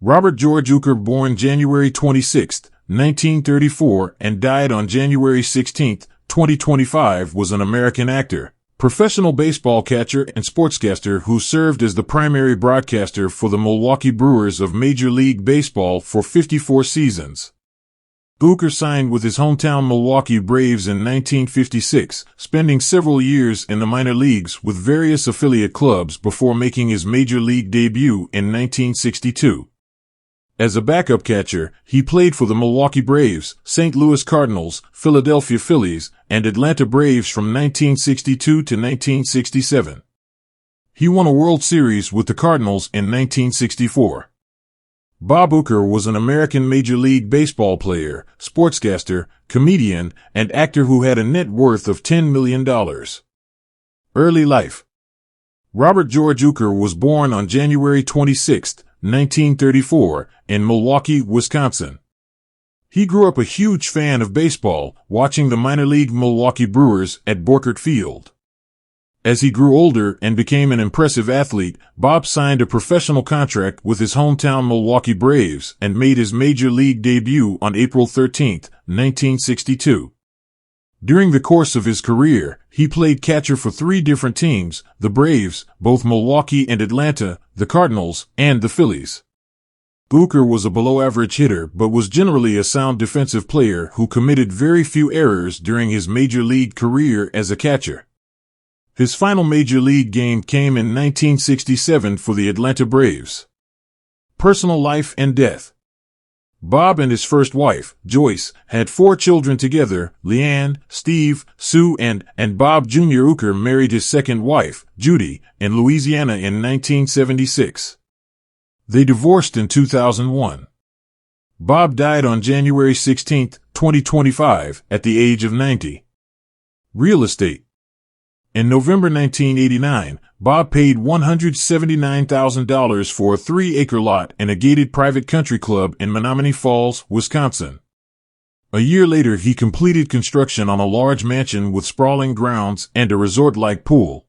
Robert George Uecker, born January 26, 1934 and died on January 16, 2025, was an American actor, professional baseball catcher and sportscaster who served as the primary broadcaster for the Milwaukee Brewers of Major League Baseball for 54 seasons. Uecker signed with his hometown Milwaukee Braves in 1956, spending several years in the minor leagues with various affiliate clubs before making his major league debut in 1962. As a backup catcher, he played for the Milwaukee Braves, St. Louis Cardinals, Philadelphia Phillies, and Atlanta Braves from 1962 to 1967. He won a World Series with the Cardinals in 1964. Bob Uecker was an American Major League Baseball player, sportscaster, comedian, and actor who had a net worth of $10 million. Early life. Robert George Uecker was born on January 26, 1934, in Milwaukee, Wisconsin. He grew up a huge fan of baseball, watching the minor league Milwaukee Brewers at Borkert Field. As he grew older and became an impressive athlete, Bob signed a professional contract with his hometown Milwaukee Braves and made his major league debut on April 13, 1962. During the course of his career, he played catcher for 3 different teams: the Braves, both Milwaukee and Atlanta, the Cardinals, and the Phillies. Uecker was a below-average hitter but was generally a sound defensive player who committed very few errors during his major league career as a catcher. His final major league game came in 1967 for the Atlanta Braves. Personal life and death. Bob and his first wife, Joyce, had 4 children together: Leanne, Steve, Sue, and Bob Jr. Uecker married his second wife, Judy, in Louisiana in 1976. They divorced in 2001. Bob died on January 16, 2025, at the age of 90. Real estate. In November 1989, Bob paid $179,000 for a 3-acre lot in a gated private country club in Menomonee Falls, Wisconsin. A year later, he completed construction on a large mansion with sprawling grounds and a resort-like pool.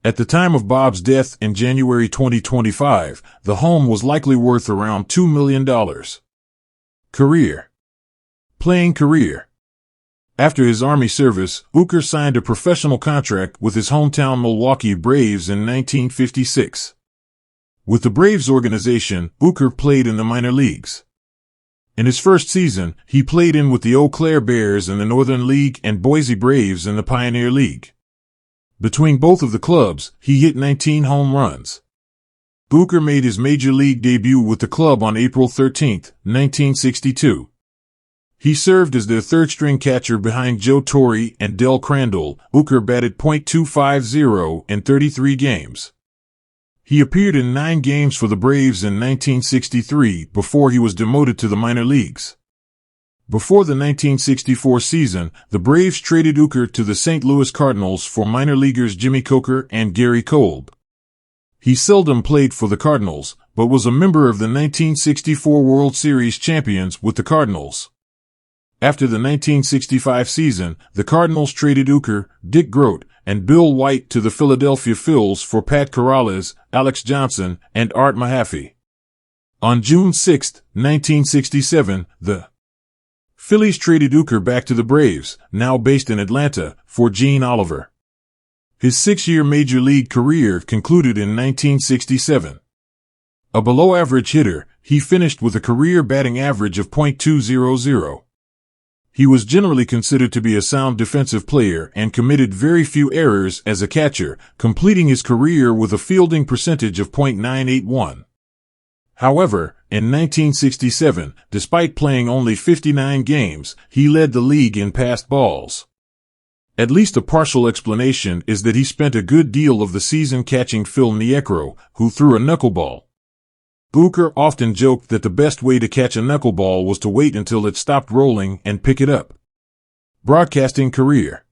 At the time of Bob's death in January 2025, the home was likely worth around $2 million. Career. Playing career. After his Army service, Uecker signed a professional contract with his hometown Milwaukee Braves in 1956. With the Braves organization, Uecker played in the minor leagues. In his first season, he played with the Eau Claire Bears in the Northern League and Boise Braves in the Pioneer League. Between both of the clubs, he hit 19 home runs. Uecker made his major league debut with the club on April 13, 1962. He served as their third-string catcher behind Joe Torre and Del Crandall. Uecker batted .250 in 33 games. He appeared in 9 games for the Braves in 1963 before he was demoted to the minor leagues. Before the 1964 season, the Braves traded Uecker to the St. Louis Cardinals for minor leaguers Jimmy Coker and Gary Kolb. He seldom played for the Cardinals, but was a member of the 1964 World Series champions with the Cardinals. After the 1965 season, the Cardinals traded Uecker, Dick Groat, and Bill White to the Philadelphia Phils for Pat Corrales, Alex Johnson, and Art Mahaffey. On June 6, 1967, the Phillies traded Uecker back to the Braves, now based in Atlanta, for Gene Oliver. His 6-year major league career concluded in 1967. A below-average hitter, he finished with a career batting average of .200. He was generally considered to be a sound defensive player and committed very few errors as a catcher, completing his career with a fielding percentage of .981. However, in 1967, despite playing only 59 games, he led the league in passed balls. At least a partial explanation is that he spent a good deal of the season catching Phil Niekro, who threw a knuckleball. Uecker often joked that the best way to catch a knuckleball was to wait until it stopped rolling and pick it up. Broadcasting career.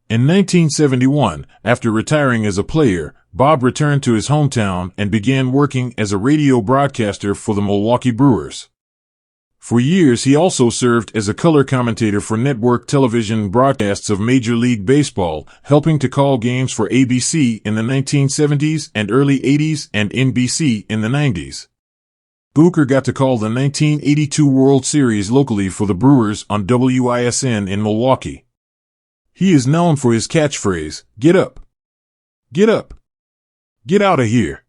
In 1971, after retiring as a player, Bob returned to his hometown and began working as a radio broadcaster for the Milwaukee Brewers. For years he also served as a color commentator for network television broadcasts of Major League Baseball, helping to call games for ABC in the 1970s and early 80s and NBC in the 90s. Uecker got to call the 1982 World Series locally for the Brewers on WISN in Milwaukee. He is known for his catchphrase, "Get up. Get up. Get out of here."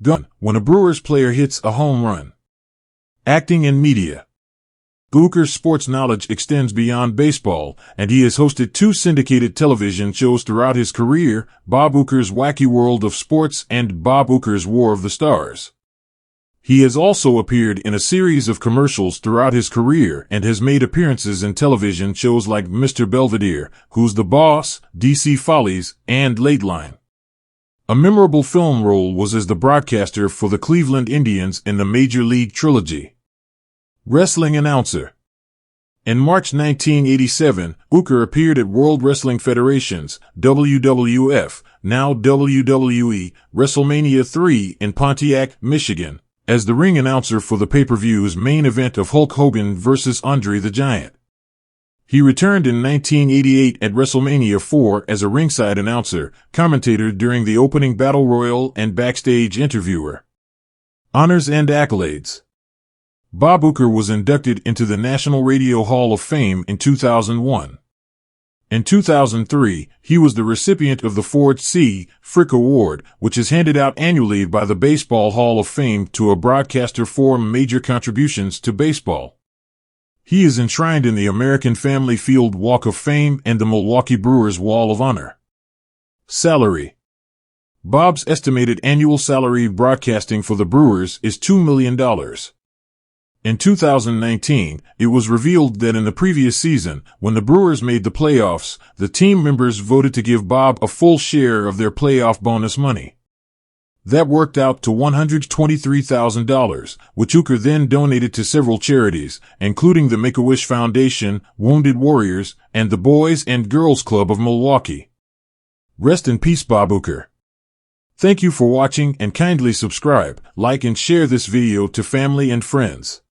Gun, when a Brewers player hits a home run. Acting and media. Uecker's sports knowledge extends beyond baseball, and he has hosted 2 syndicated television shows throughout his career, Bob Uecker's Wacky World of Sports and Bob Uecker's War of the Stars. He has also appeared in a series of commercials throughout his career and has made appearances in television shows like Mr. Belvedere, Who's the Boss, DC Follies, and Late Line. A memorable film role was as the broadcaster for the Cleveland Indians in the Major League Trilogy. Wrestling announcer. In March 1987, Uecker appeared at World Wrestling Federation's WWF, now WWE, WrestleMania 3 in Pontiac, Michigan, as the ring announcer for the pay-per-view's main event of Hulk Hogan vs. Andre the Giant. He returned in 1988 at WrestleMania 4 as a ringside announcer, commentator during the opening battle royal and backstage interviewer. Honors and accolades. Bob Uecker was inducted into the National Radio Hall of Fame in 2001. In 2003, he was the recipient of the Ford C. Frick Award, which is handed out annually by the Baseball Hall of Fame to a broadcaster for major contributions to baseball. He is enshrined in the American Family Field Walk of Fame and the Milwaukee Brewers Wall of Honor. Salary. Bob's estimated annual salary broadcasting for the Brewers is $2 million. In 2019, it was revealed that in the previous season, when the Brewers made the playoffs, the team members voted to give Bob a full share of their playoff bonus money. That worked out to $123,000, which Uecker then donated to several charities, including the Make-A-Wish Foundation, Wounded Warriors, and the Boys and Girls Club of Milwaukee. Rest in peace, Bob Uecker. Thank you for watching and kindly subscribe, like and share this video to family and friends.